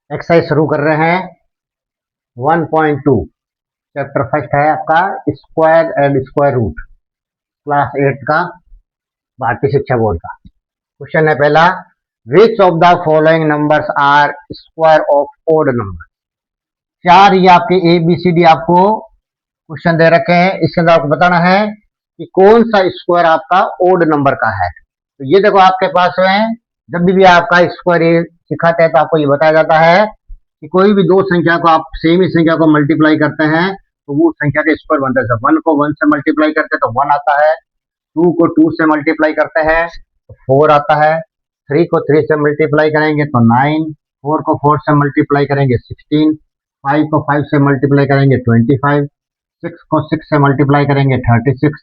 Exercise शुरू कर रहे हैं 1.2। चैप्टर फर्स्ट है आपका square and square root, class 8 का, भारतीय शिक्षा बोर्ड का। क्वेश्चन है पहला, which of the following numbers are square of odd number. चार ये आपके ABCD आपको क्वेश्चन दे रखे हैं, इसके अंदर आपको बताना है कि कौन सा स्क्वायर आपका ओड नंबर का है। तो ये देखो आपके पास है, जब भी आपका स्क्वायर सिखाते हैं तो आपको ये बताया जाता है कि कोई भी दो संख्या को आप सेम ही संख्या को मल्टीप्लाई करते हैं तो वो संख्या का स्क्वायर बनता है। वन को वन से मल्टीप्लाई करते हैं तो वन आता है, टू को टू से मल्टीप्लाई करते हैं तो फोर आता है, थ्री को थ्री से मल्टीप्लाई करेंगे तो नाइन, फोर को फोर से मल्टीप्लाई करेंगे 16, फाइव को फाइव से मल्टीप्लाई करेंगे 25, सिक्स को सिक्स से मल्टीप्लाई करेंगे 36,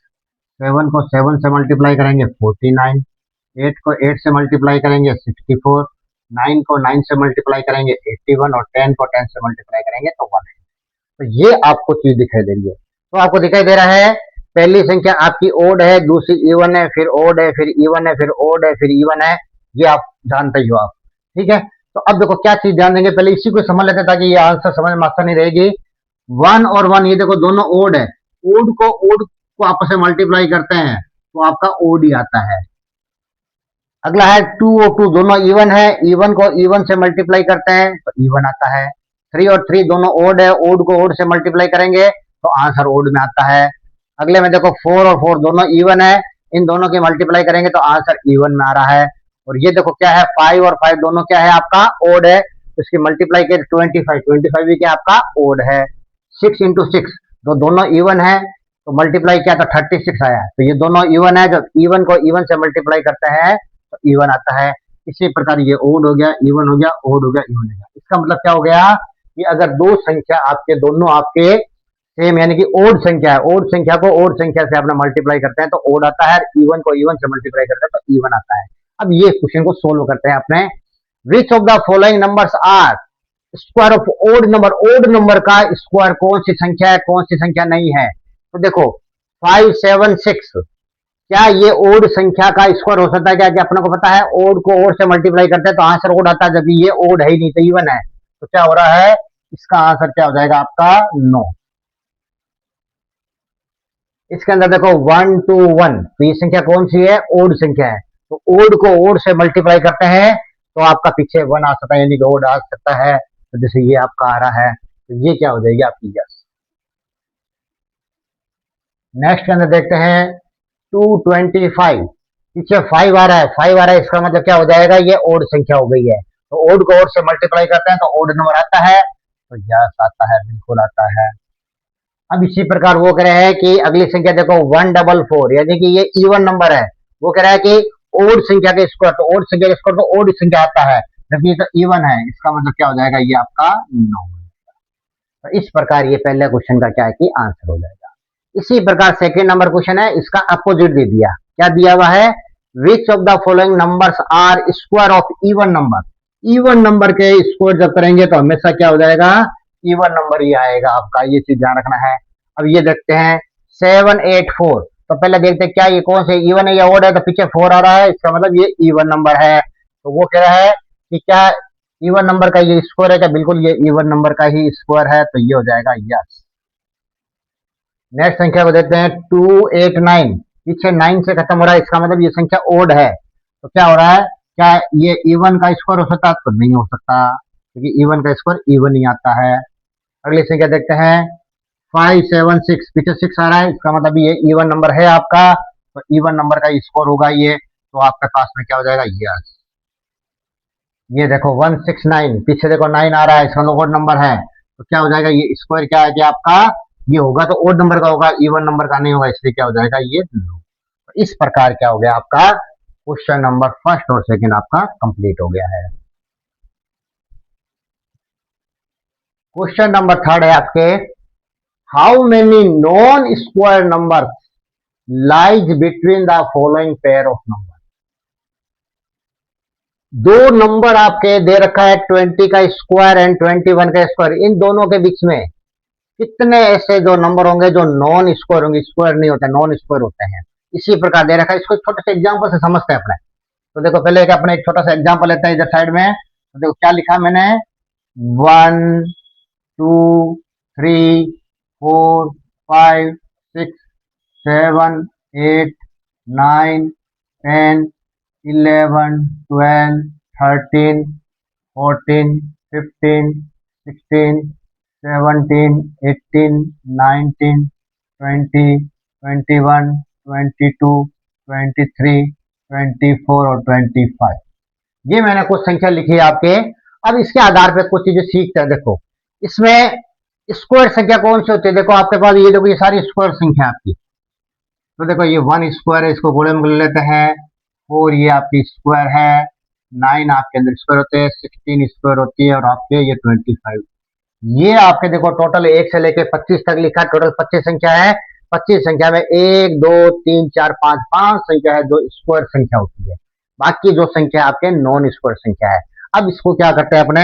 सेवन को सेवन से मल्टीप्लाई करेंगे 49, एट को एट से मल्टीप्लाई करेंगे 64, नाइन को नाइन से मल्टीप्लाई करेंगे 81 और 10 को 10 से मल्टीप्लाई करेंगे तो 1 है। तो ये आपको चीज दिखाई दे रही है। तो आपको दिखाई दे रहा है पहली संख्या आपकी ओड है, दूसरी इवन है, फिर ओड है, फिर इवन है, फिर ओड है, फिर इवन है। ये आप जानते ही हो आप, ठीक है। तो अब देखो क्या चीज ध्यान देंगे, पहले इसी को समझ लेते ताकि ये आंसर समझ में आसानी रहेगी। वन और वन ये देखो दोनों ओड है, ओड को आपस में मल्टीप्लाई करते हैं तो आपका ओड ही आता है। अगला है टू और टू दोनों इवन है, इवन को इवन से मल्टीप्लाई करते हैं तो इवन आता है। थ्री और थ्री दोनों ओड है, ओड को ओड से मल्टीप्लाई करेंगे तो आंसर ओड में आता है। अगले में देखो फोर और फोर दोनों इवन है, इन दोनों की मल्टीप्लाई करेंगे तो आंसर इवन में आ रहा है। और ये देखो क्या है, फाइव और फाइव दोनों क्या है आपका ओड है, तो इसकी मल्टीप्लाई के 25, 25 भी क्या आपका ओड है। सिक्स इंटू सिक्स तो दोनों इवन है तो मल्टीप्लाई किया तो 36 आया, तो ये दोनों इवन है, जब इवन को इवन से मल्टीप्लाई करते हैं तो इवन आता है। इसी प्रकार ये ओड हो गया, इवन हो गया, ओड हो गया, इवन हो गया। इसका मतलब क्या हो गया कि अगर दो संख्या आपके दोनों आपके सेम यानी कि ओड संख्या है, ओड संख्या को ओड संख्या से आपने मल्टीप्लाई करते हैं तो ओड आता है, इवन को इवन से मल्टीप्लाई करते हैं तो इवन आता है। अब ये क्वेश्चन को सोल्व करते हैं अपने। Which of the following numbers are square of odd number. Odd number का स्क्वायर कौन सी संख्या है, कौन सी संख्या नहीं है। तो देखो 5, 7, 6, क्या ये ओड संख्या का स्क्वायर हो सकता है क्या? क्या अपने को पता है, ओड को ओड से मल्टीप्लाई करते हैं तो आंसर ओड आता है, जबकि ये ओड है ही नहीं तो इवन है। तो क्या हो रहा है, इसका आंसर क्या हो जाएगा आपका नो। इसके अंदर देखो 1, 2, 1, तो ये संख्या कौन सी है, ओड संख्या है। तो ओड को ओड से मल्टीप्लाई करते हैं तो आपका पीछे 1 आ सकता है, यानी कि ओड आ सकता है। तो जैसे ये आपका आ रहा है तो ये क्या हो जाएगी आपकी यस। नेक्स्ट के अंदर देखते हैं 225, पीछे 5 आ रहा है, 5 आ रहा है, इसका मतलब क्या हो जाएगा, ये ओड संख्या हो गई है। तो ओड को ओड से मल्टीप्लाई करते हैं तो ओड नंबर आता है, तो यस आता है, बिल्कुल आता है। अब इसी प्रकार वो कह रहे हैं कि अगली संख्या देखो 144, यानी कि ये इवन नंबर है। वो कह रहा है कि ओड संख्या के स्क्वायर, तो ओड संख्या के स्क्वायर तो ओड संख्या आता है, जबकि ये तो इवन है, इसका मतलब क्या हो जाएगा, ये आपका नो। तो इस प्रकार ये पहले क्वेश्चन का क्या है कि आंसर हो जाएगा। इसी प्रकार सेकंड नंबर क्वेश्चन है, इसका अपोजिट दे दिया। क्या दिया हुआ है, which of the following numbers are square of even number. Even number के स्क्वायर जब करेंगे तो हमेशा क्या हो जाएगा, इवन नंबर ही आएगा आपका, ये चीज ध्यान रखना है। अब ये देखते हैं 784, तो पहले देखते हैं क्या ये कौन से इवन है या ओड है, तो पीछे 4 आ रहा है, इसका मतलब ये इवन नंबर है। तो वो कह रहा है कि क्या इवन नंबर का ये स्क्वायर है क्या, बिल्कुल ये इवन नंबर का ही स्क्वायर है, तो ये हो जाएगा यस। नेक्स्ट संख्या को देखते हैं 289, पीछे 9 से खत्म हो रहा है, इसका मतलब ये संख्या ओड है। तो क्या हो रहा है, क्या ये इवन का स्क्वायर हो सकता है, तो नहीं हो सकता, क्योंकि इवन का स्क्वायर इवन ही आता है। अगली संख्या देखते हैं 576, पीछे 6 आ रहा है, इसका मतलब ये इवन नंबर है आपका, तो इवन नंबर का स्क्वायर होगा ये, तो आपके पास में क्या हो जाएगा यस। ये देखो 169, पीछे देखो 9 आ रहा है, इसका ओड नंबर है, तो क्या हो जाएगा, ये स्क्वायर क्या है कि आपका ये होगा तो ओड नंबर का होगा, इवन नंबर का नहीं होगा, इसलिए क्या हो जाएगा ये नो। तो इस प्रकार क्या हो गया आपका क्वेश्चन नंबर फर्स्ट और सेकंड आपका कंप्लीट हो गया है। क्वेश्चन नंबर थर्ड है आपके, how many non square number lies between the following pair of number. दो नंबर आपके दे रखा है 20 का स्क्वायर एंड 21 का स्क्वायर, इन दोनों के बीच में कितने ऐसे जो नंबर होंगे जो नॉन स्क्वायर होंगे, स्क्वायर नहीं होते, नॉन स्क्वायर होते हैं। इसी प्रकार दे रखा है, इसको छोटे से एग्जांपल से समझते हैं अपने। तो देखो पहले एक अपने एक छोटा सा एग्जांपल लेते हैं इधर साइड में। तो देखो क्या लिखा मैंने, one, two, three, four, five, six, seven, eight, nine, 10, 11, 12, 13, 14, 15, 16, 17, 18, 19, 20, 21, 22, 23, 24 और 25। ये मैंने कुछ संख्या लिखी है आपके। अब इसके आधार पर कुछ चीजें सीखते हैं। देखो इसमें स्क्वायर संख्या कौन सी होती है। देखो आपके पास ये, देखो ये सारी स्क्वायर संख्या आपकी। तो देखो ये 1 स्क्वायर है, इसको गोले में लेते हैं। 4 ये आपकी स्क्वायर है। 9 आपके अंदर स्क्वायर होते हैं। 16 स्क्वायर होती है और आपके ये 25। ये आपके देखो टोटल 1 से लेके 25 तक लिखा, टोटल 25 संख्या है। 25 संख्या में 1, 2, 3, 4, 5, 5 संख्या है जो स्क्वायर संख्या होती है। बाकी जो संख्या आपके नॉन स्क्वायर संख्या है। अब इसको क्या करते हैं, अपने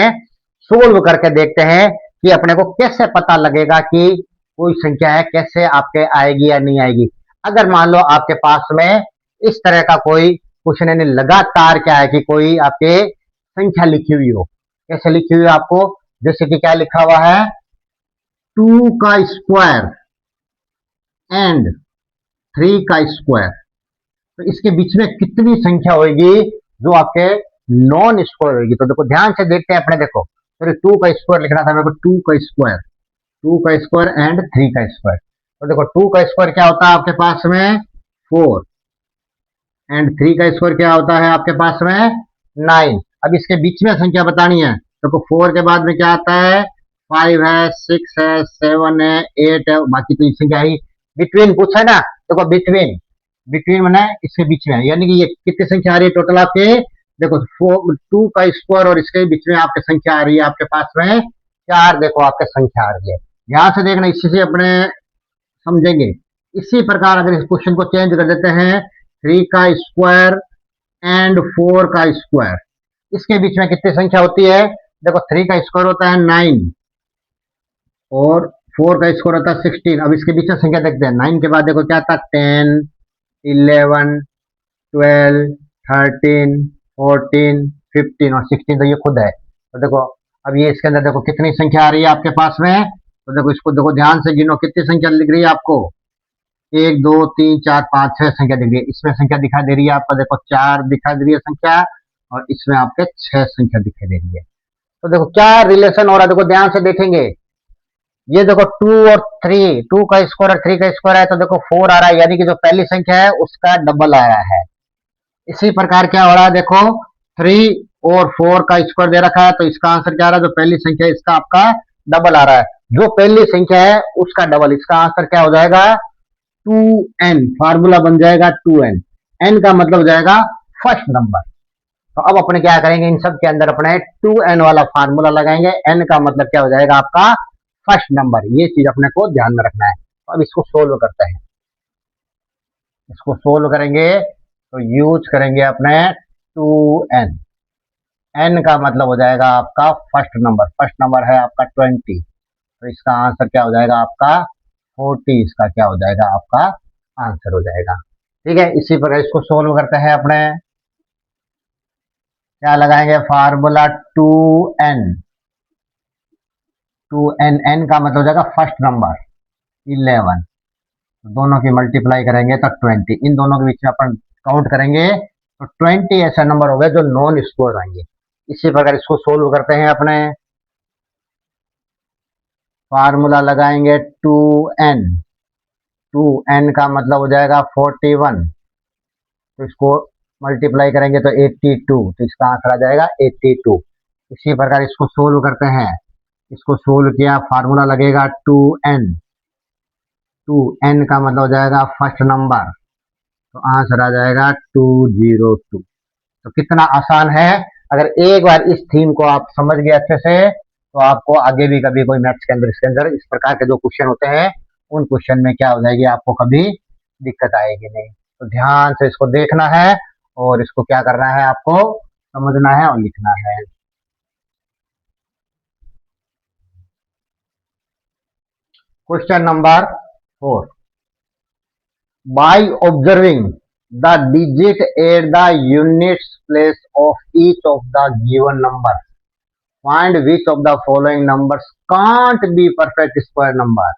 सोल्व करके देखते हैं कि अपने को कैसे पता लगेगा कि कोई संख्या है कैसे आपके आएगी या नहीं आएगी। अगर मान लो आपके पास में इस तरह का कोई क्वेश्चन यानी लगातार क्या है कि कोई आपके संख्या लिखी हुई हो। कैसे लिखी हुई है आपको, जैसे कि क्या लिखा हुआ है, 2 का स्क्वायर एंड 3 का स्क्वायर। तो इसके बीच में कितनी संख्या होगी जो आपके नॉन स्क्वायर होगी। तो देखो ध्यान से देखते हैं अपने। देखो सॉरी 2 का स्क्वायर लिखना था मेरे को। 2 का स्क्वायर, 2 का स्क्वायर एंड 3 का स्क्वायर। तो देखो 2 का स्क्वायर क्या होता है आपके पास में 4 एंड 3 का स्क्वायर क्या होता है आपके पास में 9। अब इसके बीच में संख्या बतानी है। देखो 4 के बाद में क्या आता है, 5 है, 6 है, 7 है, 8 है, बाकी तो संख्या ही बिटवीन पूछा है ना। देखो बिटवीन, बिटवीन मैंने इसके बीच में, यानी कि ये कितनी संख्या आ रही है टोटल आपके। देखो 2 का स्क्वायर और इसके बीच में आपकी संख्या आ रही है आपके पास में 4। देखो आपके संख्या आ रही है, ध्यान से देखना, इसी से अपने समझेंगे। इसी प्रकार अगर इस क्वेश्चन को चेंज कर देते हैं, 3 का स्क्वायर एंड 4 का स्क्वायर, इसके बीच में कितनी संख्या होती है। देखो 3 का स्क्वायर होता है 9 और 4 का स्क्वायर होता है 16। अब इसके बीच में संख्या देखते हैं। 9 के बाद देखो क्या था, 10, 11, 12, 13, 14, 15 और 16 तो ये खुद है। तो देखो अब ये इसके अंदर देखो कितनी संख्या आ रही है आपके पास में। तो देखो इसको देखो ध्यान से गिनो, कितनी संख्या दिख रही है आपको, 1, 2, 3, 4, 5, 6 संख्या दिख रही है। इसमें संख्या दिखाई दे रही है आपको, देखो 4 दिखाई दे रही है संख्या और इसमें आपके 6 संख्या दिखाई दे रही है। तो देखो क्या रिलेशन हो रहा है, देखो ध्यान से देखेंगे। ये देखो 2 और 3, 2 का स्क्वायर और 3 का स्क्वायर है, तो देखो 4 आ रहा है, यानी कि जो पहली संख्या है उसका डबल आ रहा है। इसी प्रकार क्या हो रहा है, देखो 3 और 4 का स्क्वायर दे रखा है, तो इसका आंसर क्या आ रहा है, जो पहली संख्या है इसका आपका डबल आ रहा है। जो पहली संख्या है उसका डबल, इसका आंसर क्या हो जाएगा 2n। फार्मूला बन जाएगा 2n। n का मतलब हो जाएगा फर्स्ट नंबर। तो अब अपने क्या करेंगे, इन सब के अंदर अपने 2n वाला फार्मूला लगाएंगे। n का मतलब क्या हो जाएगा आपका फर्स्ट नंबर। ये चीज अपने को ध्यान में रखना है। तो अब इसको सोल्व करते हैं। इसको सोल्व करेंगे तो यूज करेंगे अपने 2n। n का मतलब हो जाएगा आपका फर्स्ट नंबर। फर्स्ट नंबर है आपका 20, तो इसका आंसर क्या हो जाएगा आपका 40। इसका क्या हो जाएगा आपका आंसर हो जाएगा। ठीक है, इसी प्रकार इसको सोल्व करते हैं अपने। क्या लगाएंगे, फार्मूला 2n। 2n, n का मतलब हो जाएगा फर्स्ट नंबर 11। दोनों की मल्टीप्लाई करेंगे तो 20। इन दोनों के बीच में अपन काउंट करेंगे तो 20 ऐसा नंबर हो गए जो नॉन स्क्वायर आएंगे। इसी प्रकार इसको सोल्व करते हैं अपने। फार्मूला लगाएंगे 2n। 2n का मतलब हो जाएगा 41। तो इसको मल्टीप्लाई करेंगे तो 82, तो इसका आंसर आ जाएगा 82। इसी प्रकार इसको सोल्व करते हैं। इसको सोल्व किया, फार्मूला लगेगा 2n। 2n का मतलब हो जाएगा फर्स्ट नंबर, तो आंसर आ जाएगा 202। तो कितना आसान है। अगर एक बार इस थीम को आप समझ गए अच्छे से, तो आपको आगे भी कभी कोई मैथ्स के अंदर, इसके अंदर इस प्रकार के जो क्वेश्चन होते हैं उन क्वेश्चन में क्या हो जाएगी, आपको कभी दिक्कत आएगी नहीं। तो ध्यान से इसको देखना है और इसको क्या करना है, आपको समझना है और लिखना है। Question number 4। By observing the digit at the units place of each of the given number, find which of the following numbers can't be perfect square number.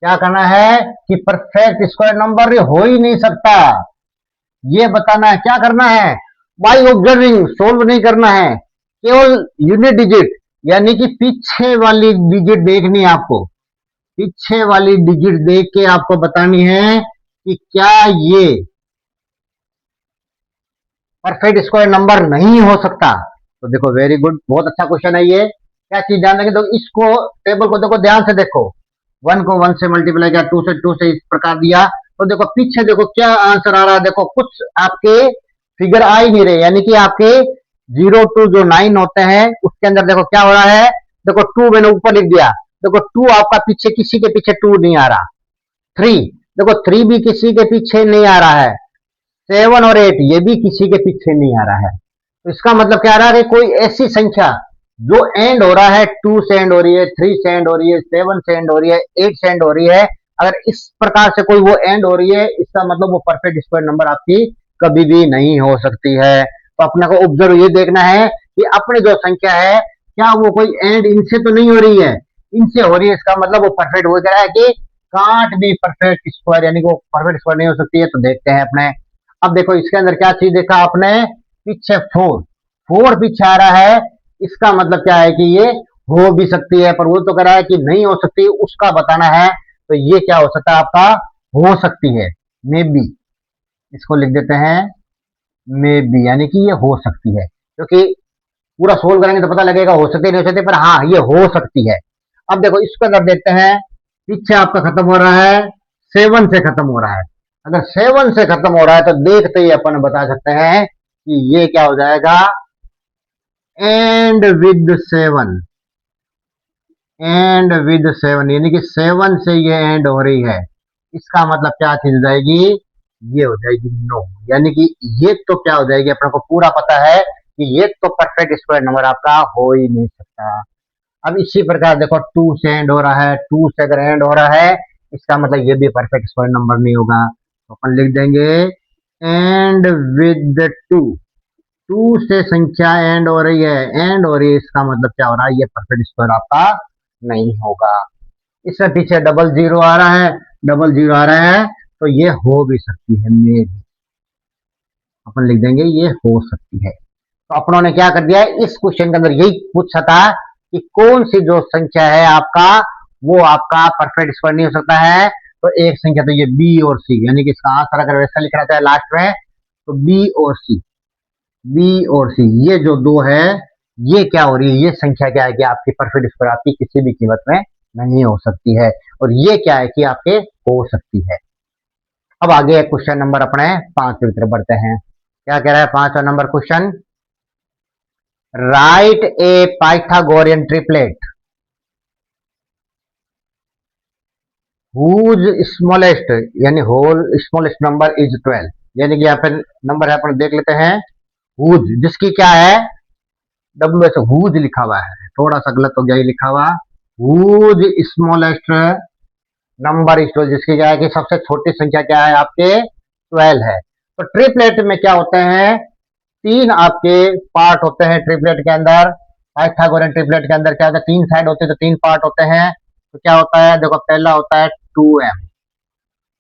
क्या करना है कि परफेक्ट स्क्वायर नंबर हो ही नहीं सकता, ये बताना है। क्या करना है, बाई ऑब्जर्विंग, सोल्व नहीं करना है, केवल यूनिट डिजिट यानी कि पीछे वाली डिजिट देखनी है आपको। पीछे वाली डिजिट देख के आपको बतानी है कि क्या ये परफेक्ट स्क्वायर नंबर नहीं हो सकता। तो देखो वेरी गुड, बहुत अच्छा क्वेश्चन है ये। क्या चीज ध्यान रखें, तो इसको टेबल को देखो, ध्यान से देखो। 1 को 1 से मल्टीप्लाई किया, 2 से इस प्रकार दिया, तो देखो पीछे देखो क्या आंसर आ रहा है। देखो कुछ आपके फिगर आ ही नहीं रहे, यानी कि आपके 0 to जो 9 होते हैं उसके अंदर देखो क्या हो रहा है। देखो 2 मैंने ऊपर लिख दिया, देखो 2 आपका पीछे, किसी के पीछे 2 नहीं आ रहा। 3, देखो 3 भी किसी के पीछे नहीं आ रहा है। 7 और 8 ये भी किसी के पीछे नहीं आ रहा है। तो इसका मतलब क्या आ रहा है, कोई ऐसी संख्या जो एंड हो रहा है, 2 से एंड हो रही है, 3 से एंड हो रही है, 7 से एंड हो रही है, 8 से एंड हो रही है, अगर इस प्रकार से कोई वो एंड हो रही है, इसका मतलब वो परफेक्ट स्क्वायर नंबर आपकी कभी भी नहीं हो सकती है। तो अपने को ऑब्जर्व ये देखना है कि अपनी जो संख्या है क्या वो कोई एंड इनसे तो नहीं हो रही है, इनसे हो रही है, इसका मतलब वो परफेक्ट हो रहा है कि कांट बी परफेक्ट स्क्वायर, यानी कि वो परफेक्ट स्क्वायर नहीं हो सकती है। तो देखते हैं अपने, अब देखो इसके अंदर क्या चीज देखा आपने, पीछे 4 पीछे आ रहा है, इसका मतलब क्या है कि ये हो भी सकती है, पर वो तो कह रहा है कि नहीं हो सकती, उसका बताना है। तो ये क्या हो सकता है आपका, हो सकती है, मे बी, इसको लिख देते हैं मे बी, यानी कि ये हो सकती है, क्योंकि पूरा सोल्व करेंगे तो पता लगेगा हो सकती नहीं हो सकती, पर हाँ ये हो सकती है। अब देखो इसको अगर देखते हैं, पीछे आपका खत्म हो रहा है, 7 से खत्म हो रहा है। अगर 7 से खत्म हो रहा है तो देखते ही अपन बता सकते हैं कि ये क्या हो जाएगा, एंड विद 7, एंड विद 7, यानी कि 7 से ये एंड हो रही है, इसका मतलब क्या चीज हो जाएगी, ये हो जाएगी नो, यानी कि ये तो क्या हो जाएगी, अपने को पूरा पता है कि ये तो परफेक्ट स्क्वायर नंबर आपका हो ही नहीं सकता। अब इसी प्रकार देखो 2 से एंड हो रहा है, 2 से अगर एंड हो रहा है, इसका मतलब ये भी परफेक्ट स्क्वायर नंबर नहीं होगा। तो अपन लिख देंगे एंड विद 2, 2 से संख्या एंड हो रही है, एंड हो रही है, इसका मतलब क्या हो रहा है, ये परफेक्ट स्क्वायर आपका नहीं होगा। इससे पीछे डबल जीरो आ रहा है, डबल जीरो आ रहा है, तो ये हो भी सकती है, मे भी, अपन लिख देंगे ये हो सकती है। तो अपनों ने क्या कर दिया है, इस क्वेश्चन के अंदर यही पूछा था कि कौन सी जो संख्या है आपका, वो आपका परफेक्ट स्क्वायर नहीं हो सकता है। तो एक संख्या तो ये बी और सी, यानी कि इसका आंसर अगर वैसा लिखना चाहे लास्ट में, तो बी और सी, बी और सी, ये जो दो है, ये क्या हो रही है, ये संख्या क्या है कि आपकी परफेक्ट स्क्वायर आपकी किसी भी कीमत में नहीं हो सकती है, और ये क्या है कि आपके हो सकती है। अब आगे क्वेश्चन नंबर अपने 5 की तरफ बढ़ते हैं। क्या कह रहा है 5वां नंबर क्वेश्चन, राइट ए पाइथागोरियन ट्रिपलेट हुज स्मॉलेस्ट, यानी होल स्मॉलेस्ट नंबर इज 12, यानी कि यहाँ पे नंबर है अपन देख लेते हैं, हुज जिसकी क्या है, डब्ल्यू एस हुज लिखा हुआ है, थोड़ा सा गलत हो गया, ये लिखा हुआ हुज स्मॉलेस्ट नंबर इज 12, जिसकी क्या है कि सबसे छोटी संख्या क्या है आपके 12 है। तो ट्रिपलेट में क्या होते हैं, 3 आपके पार्ट होते हैं ट्रिपलेट के अंदर। पाइथागोरियन ट्रिपलेट के अंदर क्या होता है, 3 साइड होते हैं, तो 3 पार्ट होते हैं। तो क्या होता है, देखो पहला होता है 2m,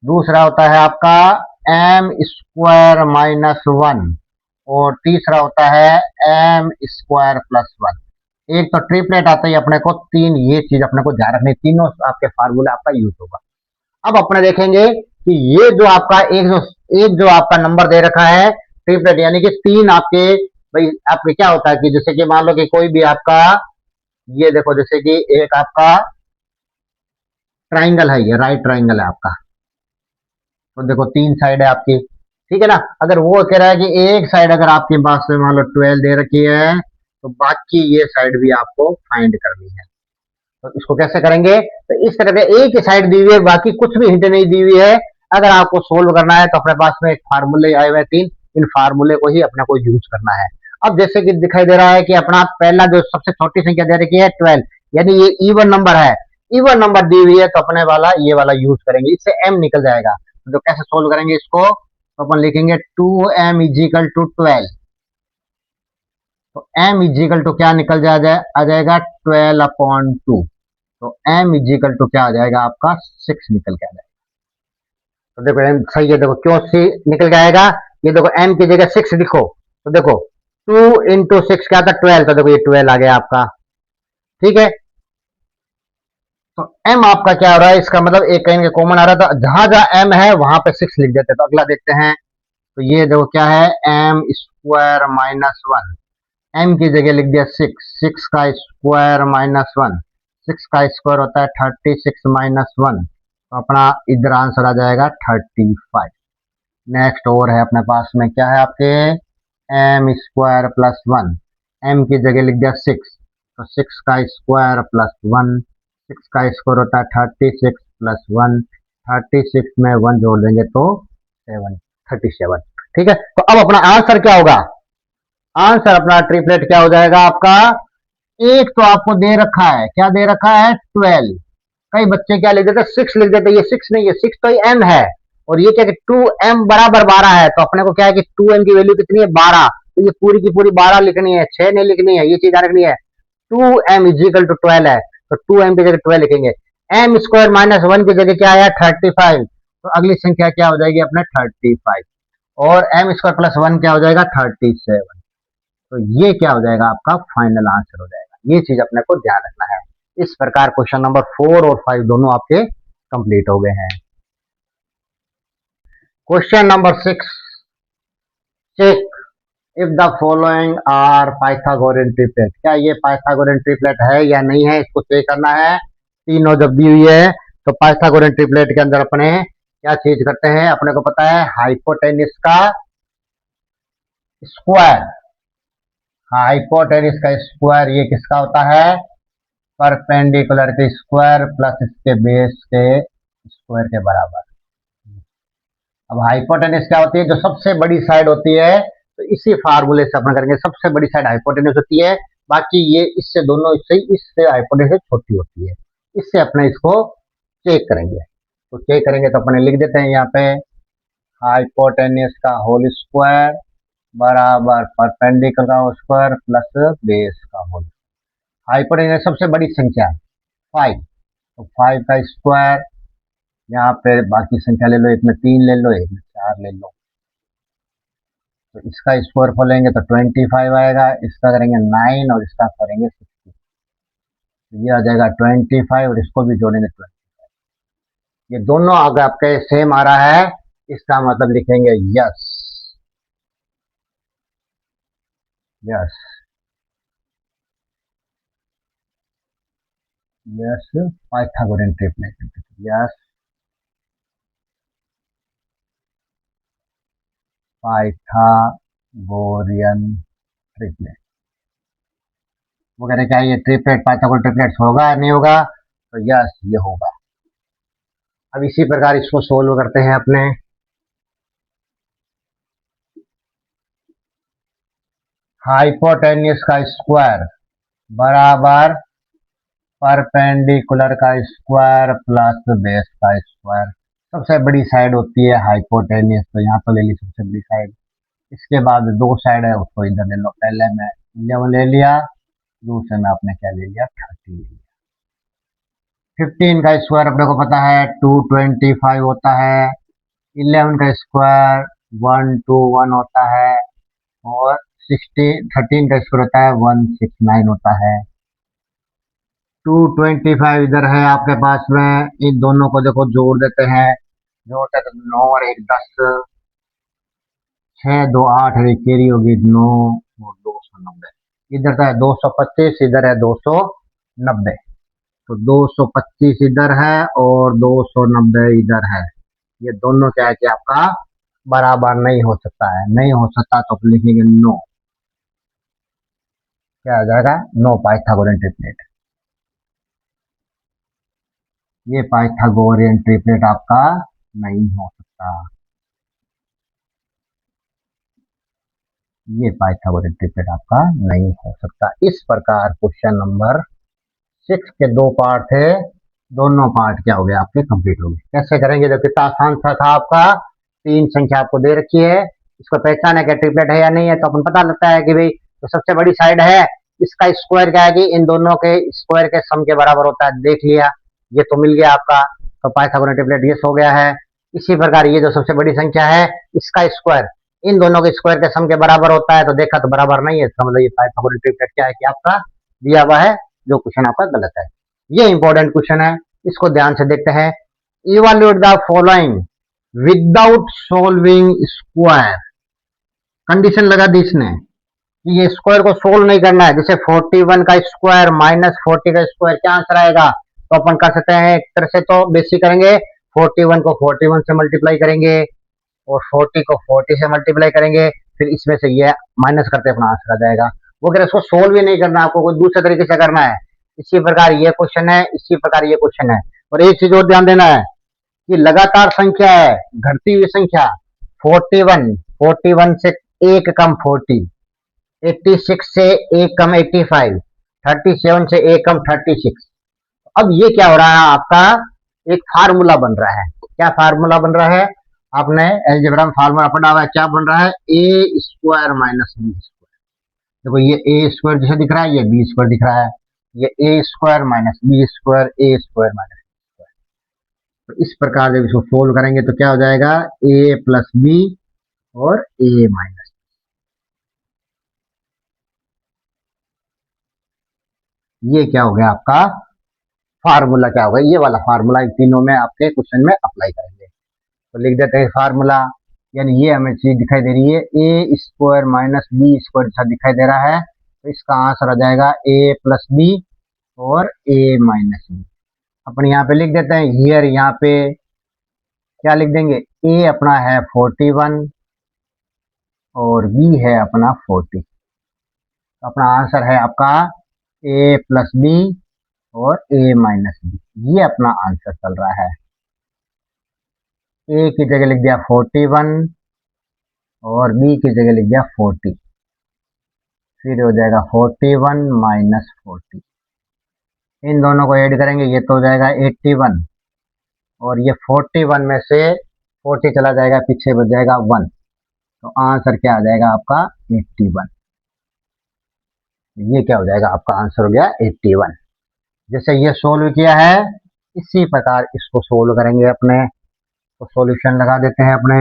दूसरा होता है आपका m स्क्वायर माइनस 1, और तीसरा होता है m स्क्वायर प्लस 1। एक तो ट्रिपलेट आता है अपने को 3, ये चीज अपने को ध्यान रखनी, तीनों आपके फार्मूला आपका यूज होगा। अब अपने देखेंगे कि ये जो आपका एक जो आपका नंबर दे रखा है ट्रिपलेट, यानी कि 3 आपके, भाई आपके क्या होता है कि जैसे कि मान लो कि कोई भी आपका, ये देखो जैसे कि एक आपका ट्राइंगल है, ये राइट ट्राइंगल है आपका, तो देखो 3 साइड है आपकी, ठीक है ना। अगर वो कह रहा है कि एक साइड अगर आपके पास में मान लो 12 दे रखी है, तो बाकी ये साइड भी आपको फाइंड करनी है। तो इसको कैसे करेंगे, तो इस तरह से एक ही साइड दी हुई है, बाकी कुछ भी हिंट नहीं दी हुई है। अगर आपको सोल्व करना है तो अपने पास में एक फार्मूले आए हुए 3, इन फार्मूले को ही अपने को यूज करना है। अब जैसे कि दिखाई दे रहा है कि अपना पहला जो सबसे छोटी संख्या दे रखी है 12, यानी ये इवन नंबर है, इवन नंबर दी हुई है, तो अपने वाला ये वाला यूज करेंगे, इससे m निकल जाएगा। तो कैसे सोल्व करेंगे इसको, तो अपन लिखेंगे 2m इज इक्वल टू 12, तो m इजिकल टू क्या निकल आ जाएगा 12/2। तो m इजिकल टू क्या आ जाएगा आपका 6 निकल के आ जाएगा। तो देखो m सही है, देखो क्यों सी निकल के आएगा, ये देखो m की जगह 6 लिखो, तो देखो 2 × 6 क्या था 12, तो देखो ये 12 आ गया आपका। ठीक है, तो m आपका क्या हो रहा है, इसका मतलब एक कहीं कॉमन आ रहा था, जहां जहां m है वहां पे 6 लिख देते। तो अगला देखते हैं, तो ये देखो क्या है, m² - 1, m की जगह लिख दिया 6, 6 का स्क्वायर -1, 6 का स्क्वायर होता है 36 - 1, तो अपना इधर आंसर आ जाएगा 35। नेक्स्ट और है अपने पास में, क्या है आपके, m² + 1, m की जगह लिख दिया 6, तो 6 का स्क्वायर +1, 6 का स्क्वायर होता है 36 + 1, 36 में 1 जोड़ देंगे तो 37। ठीक है, तो अब अपना आंसर क्या होगा, आंसर अपना ट्रिपलेट क्या हो जाएगा आपका, एक तो आपको दे रखा है, क्या दे रखा है 12, कई बच्चे क्या लिख देते 6 लिख देते, ये 6 नहीं है, 6 तो ये m है, और ये क्या कि 2m = 12 है, तो अपने को क्या है कि 2m की वैल्यू कितनी है 12, तो ये पूरी की पूरी 12 लिखनी है, 6 नहीं लिखनी है, ये चीज रखनी है। 2m = 12 है, तो 2m की जगह 12 लिखेंगे, m² - 1 की जगह क्या आया 35, तो अगली संख्या क्या हो जाएगी अपने 35, और m² + 1 क्या हो जाएगा 37। तो ये क्या हो जाएगा आपका फाइनल आंसर हो जाएगा, ये चीज अपने को ध्यान रखना है। इस प्रकार क्वेश्चन नंबर 4 और 5 दोनों आपके कंप्लीट हो गए हैं। Question number 6, check if the following are Pythagorean triplet, क्या ये पाइथागोरियन ट्रिपलेट है या नहीं है, इसको चेक करना है। तीनों जब दी हुई है तो पाइथागोरियन ट्रिपलेट के अंदर अपने क्या चीज करते हैं, अपने को पता है हाइपोटेनिस का स्क्वायर, हाइपोटेनिस का स्क्वायर ये किसका होता है, परपेंडिकुलर के स्क्वायर प्लस इसके बेस के स्क्वायर के बराबर। अब हाइपोटेनिस क्या होती है, जो सबसे बड़ी साइड होती है, तो इसी फार्मूले से अपन करेंगे, सबसे बड़ी साइड हाइपोटेनिस होती है, बाकी ये इससे दोनों इससे हाइपोटेनिस छोटी होती है, इससे अपने इसको चेक करेंगे। तो चेक करेंगे तो अपने लिख देते हैं यहाँ पे, हाइपोटेनिस का होल स्क्वायर बराबर परपेंडिकुलर का स्क्वायर प्लस बेस का होल। हाइपोटेनिस सबसे बड़ी संख्या 5, तो 5 का स्क्वायर, यहाँ पे बाकी संख्या ले लो, एक में 3 ले लो, एक में 4 ले लो, तो इसका स्क्वायर खोलेंगे तो 25 आएगा, इसका करेंगे 9 और इसका करेंगे 60, तो ये आ जाएगा 25 और इसको भी जोड़ेंगे 20। ये दोनों अगर आपके सेम आ रहा है, इसका मतलब लिखेंगे yes, yes, yes Pythagorean triplet, yes Pythagorean triplet. वो कह रहे क्या ये ट्रिपलेट पाइथागोरियन ट्रिपलेट होगा नहीं होगा, तो यस ये होगा। अब इसी प्रकार इसको सोल्व करते हैं अपने, हाइपोटेन्यूस का स्क्वायर बराबर परपेंडिकुलर का स्क्वायर प्लस बेस का स्क्वायर। सबसे बड़ी साइड होती है हाइपोटेन्यूस, तो यहाँ पर ले ली सबसे बड़ी साइड, इसके बाद दो साइड है उसको इधर ले लो, पहले में 11 ले लिया, दूसरे में आपने क्या ले लिया 30 ले लिया। 15 का स्क्वायर अपने को पता है 225 होता है, 11 का स्क्वायर 121 होता है, और 13 का स्क्वायर होता है 169 होता है। 225 इधर है आपके पास में, इन दोनों को देखो जोड़ देते हैं, जोड़ते तो 9 और 1 10, 6 2 8 और एक केरी होगी 9 और 290, इधर का है 225, इधर है 290, तो 225 इधर है और 290 इधर है, ये दोनों क्या है कि आपका बराबर नहीं हो सकता है, नहीं हो सकता तो आप लिखेंगे नो, क्या आ जाएगा नो पाइथागोरियन ट्रिपलेट। ये पाइथागोरियन ट्रिपलेट आपका नहीं हो सकता, ये पाइथागोरियन ट्रिपलेट आपका नहीं हो सकता। इस प्रकार क्वेश्चन नंबर 6 के 2 पार्ट थे, दोनों पार्ट क्या हो गए आपके कंप्लीट हो गए। कैसे करेंगे, जो कितना आसान सा था आपका, 3 संख्या आपको दे रखी है, इसको पहचाना क्या ट्रिपलेट है या नहीं है, तो अपन पता लगता है कि भाई तो सबसे बड़ी साइड है, इसका स्क्वायर क्या है कि इन दोनों के स्क्वायर के सम के बराबर होता है। देख लिया, ये तो मिल गया आपका, तो पाइथागोरस ट्रिपलेट ये हो गया है। इसी प्रकार ये जो सबसे बड़ी संख्या है, इसका स्क्वायर इन दोनों के स्क्वायर के सम के बराबर होता है। तो देखा तो बराबर नहीं है, इसका मतलब ये पाइथागोरस ट्रिपलेट क्या है कि आपका दिया हुआ है, जो क्वेश्चन आपका गलत है। ये इंपॉर्टेंट क्वेश्चन है, इसको ध्यान से देखते हैं। Evaluate the following without solving square. Condition लगा दी इसने कि ये स्क्वायर को सोल्व नहीं करना है। जैसे 41 का स्क्वायर माइनस 40 का स्क्वायर, क्या आंसर आएगा? तो अपन कर सकते हैं एक तरह से, तो बेसिक करेंगे, 41 को 41 से मल्टीप्लाई करेंगे और 40 को 40 से मल्टीप्लाई करेंगे, फिर इसमें से ये माइनस करते अपना आंसर आ जाएगा। वो कह रहे इसको सोल्व ही नहीं करना, आपको कोई दूसरे तरीके से करना है। इसी प्रकार ये क्वेश्चन है, इसी प्रकार ये क्वेश्चन है। और एक चीज और ध्यान देना है कि लगातार संख्या है, घटती हुई संख्या। 41 से एक कम 40, 86 से एक कम 85, 37 से एक कम 36। अब ये क्या हो रहा है आपका, एक फार्मूला बन रहा है। क्या फार्मूला बन रहा है? आपने एलजेब्रा में फार्मूला पढ़ा हुआ है, क्या बन रहा है? ए स्क्वायर माइनस बी स्क्वायर। देखो ये ए स्क्वायर जैसे दिख रहा है, ये बी स्क्वायर दिख रहा है। ये ए स्क्वायर माइनस बी स्क्वायर, ए स्क्वायर माइनस बी स्क्वायर। तो इस प्रकार जब इसको सोल्व करेंगे तो क्या हो जाएगा? ए प्लस बी और ए माइनस। ये क्या हो गया आपका फार्मूला? क्या होगा ये वाला फार्मूला? इन तीनों में आपके क्वेश्चन में अप्लाई करेंगे। तो लिख देते हैं फार्मूला, यानी ये हमें चीज दिखाई दे रही है, ए स्क्वायर माइनस बी स्क्वायर जैसा दिखाई दे रहा है। तो इसका आंसर आ जाएगा ए प्लस बी और ए माइनस बी। अपन यहाँ पे लिख देते हैं हियर, यहाँ पे क्या लिख देंगे? ए अपना है 41 और बी है अपना 40। तो अपना आंसर है आपका ए प्लस बी और ए माइनस बी। ये अपना आंसर चल रहा है। ए की जगह लिख दिया 41 और बी की जगह लिख दिया 40। फिर हो जाएगा 41 माइनस 40। इन दोनों को ऐड करेंगे, ये तो हो जाएगा 81 और ये 41 में से 40 चला जाएगा, पीछे बच जाएगा 1। तो आंसर क्या आ जाएगा आपका? 81। ये क्या हो जाएगा? आपका आंसर हो गया 81। जैसे ये सोल्व किया है, इसी प्रकार इसको सोल्व करेंगे अपने। तो सॉल्यूशन लगा देते हैं अपने।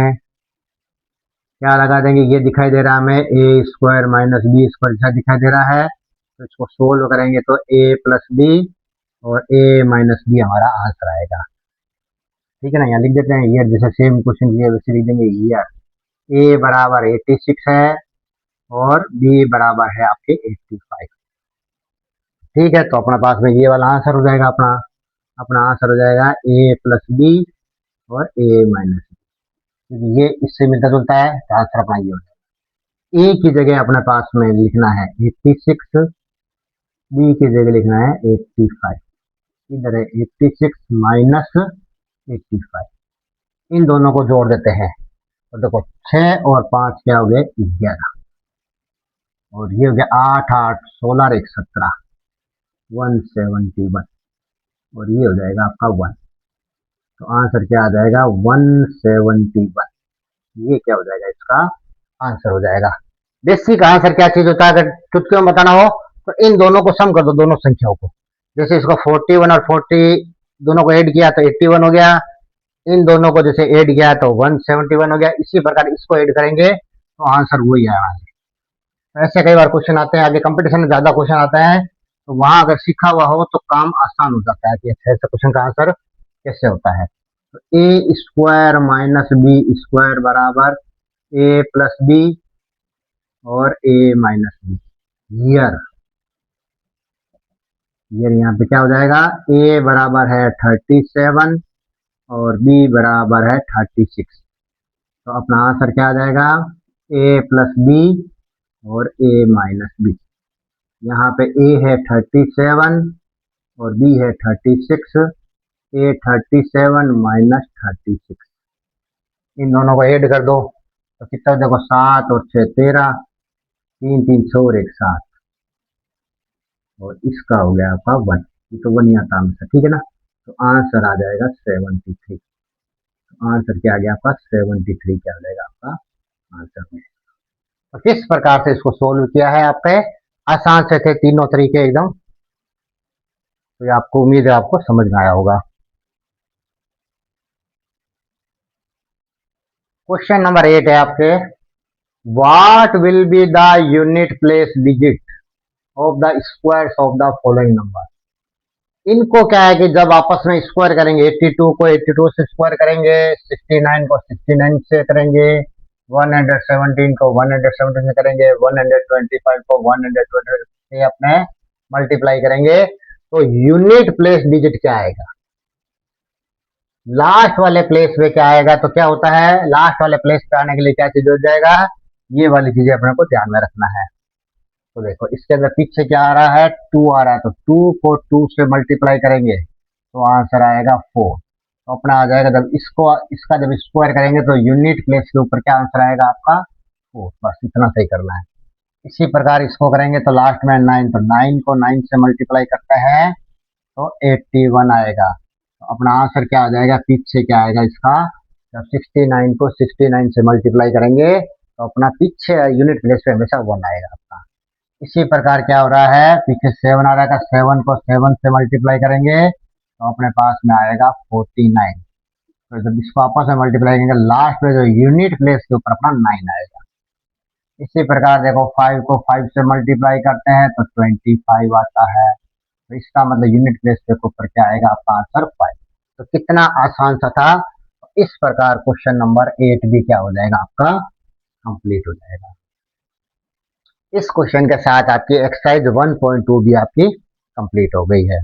क्या लगा देंगे? ये दिखाई दे रहा है हमें ए स्क्वायर माइनस बी स्क्वायर जैसा दिखाई दे रहा है। तो इसको सोल्व करेंगे तो ए प्लस बी और ए माइनस बी हमारा आंसर आएगा। ठीक है ना? यहाँ लिख देते हैं ईयर, जैसे सेम क्वेश्चन किया वैसे लिख देंगे ईयर। ए बराबर 86 है और बी बराबर है आपके 85। ठीक है, तो अपने पास में ये वाला आंसर हो जाएगा अपना। अपना आंसर हो जाएगा ए प्लस बी और ए माइनस बी। ये इससे मिलता जुलता है, तो आंसर अपना ये हो जाएगा। ए की जगह अपने पास में लिखना है 86, बी की जगह लिखना है 85। इधर है 86 माइनस 85। इन दोनों को जोड़ देते हैं तो देखो 6 और 5 क्या हो गए? 11। और ये हो गया 8 8 16 और 1 17, 171। और ये हो जाएगा आपका 1। तो आंसर क्या आ जाएगा? 171। ये क्या हो जाएगा? इसका आंसर हो जाएगा। बेसिक आंसर क्या चीज होता है? अगर चुटकियों में बताना हो तो इन दोनों को सम कर दो, दोनों संख्याओं को। जैसे इसको 41 और 40 दोनों को ऐड किया तो 81 हो गया। इन दोनों को जैसे ऐड किया तो 171 हो गया। इसी प्रकार इसको ऐड करेंगे तो आंसर वही आएगा। ऐसे कई बार क्वेश्चन आते हैं, आगे कंपटीशन में ज्यादा क्वेश्चन आता है, तो वहां अगर सीखा हुआ हो तो काम आसान हो जाता है कि ऐसे क्वेश्चन का आंसर कैसे होता है। तो ए स्क्वायर माइनस बी स्क्वायर बराबर ए प्लस बी और ए माइनस बी। ईयर, ईयर यहाँ पे क्या हो जाएगा? ए बराबर है 37 और बी बराबर है 36। तो अपना आंसर क्या आ जाएगा? ए प्लस बी और ए माइनस बी। यहाँ पे ए है 37 और बी है 36। ए 37 माइनस 36। इन दोनों को ऐड कर दो तो कितना? देखो 7 और 6 13, 3 3 6 और 1 7। और इसका हो गया आपका 1। ये तो 1 आता है, ठीक है ना? तो आंसर आ जाएगा 73। आंसर क्या आ गया आपका? 73 क्या आ जाएगा आपका आंसर में। तो किस प्रकार से इसको सोल्व किया है आपके, आसान से थे तीनों तरीके एकदम। तो ये आपको उम्मीद है आपको समझ में आया होगा। क्वेश्चन नंबर 8 है आपके, what will be the unit place digit of the squares of the following number. इनको क्या है कि जब आपस में स्क्वायर करेंगे, 82 को 82 से स्क्वायर करेंगे, 69 को 69 से करेंगे, 117 को 117 से करेंगे, 125 को 120 से अपने मल्टीप्लाई करेंगे, तो यूनिट प्लेस डिजिट क्या आएगा, लास्ट वाले प्लेस पे क्या आएगा। तो क्या होता है, लास्ट वाले प्लेस पे आने के लिए क्या चीज हो जाएगा, ये वाली चीजें अपने को ध्यान में रखना है। तो देखो इसके अंदर पीछे क्या आ रहा है, 2 आ रहा है, तो 2 को 2 से मल्टीप्लाई करेंगे तो आंसर आएगा 4। तो अपना आ जाएगा, जब इसको इसका जब स्क्वायर करेंगे तो यूनिट प्लेस के ऊपर क्या आंसर आएगा आपका 4। बस इतना सही करना है। इसी प्रकार इसको करेंगे तो लास्ट में 9, तो 9 को 9 से मल्टीप्लाई करते हैं तो 81 आएगा। तो अपना आंसर क्या आ जाएगा, पीछे क्या आएगा इसका, जब 69 को 69 से मल्टीप्लाई करेंगे तो अपना पीछे यूनिट प्लेस पे हमेशा 1 आएगा आपका। इसी प्रकार क्या हो रहा है, पीछे 7 आ रहा है, 7 को 7 से मल्टीप्लाई करेंगे तो अपने पास में आएगा 49। तो जब इसको आपस में मल्टीप्लाई करेंगे लास्ट में जो यूनिट प्लेस के ऊपर अपना 9 आएगा। इसी प्रकार देखो 5 को 5 से मल्टीप्लाई करते हैं तो 25 आता है। तो इसका मतलब यूनिट प्लेस के ऊपर क्या आएगा आपका आंसर 5। तो कितना आसान सा था। इस प्रकार क्वेश्चन नंबर 8 भी क्या हो जाएगा आपका कंप्लीट हो जाएगा। इस क्वेश्चन के साथ आपकी एक्सरसाइज 1.2 भी आपकी कंप्लीट हो गई है।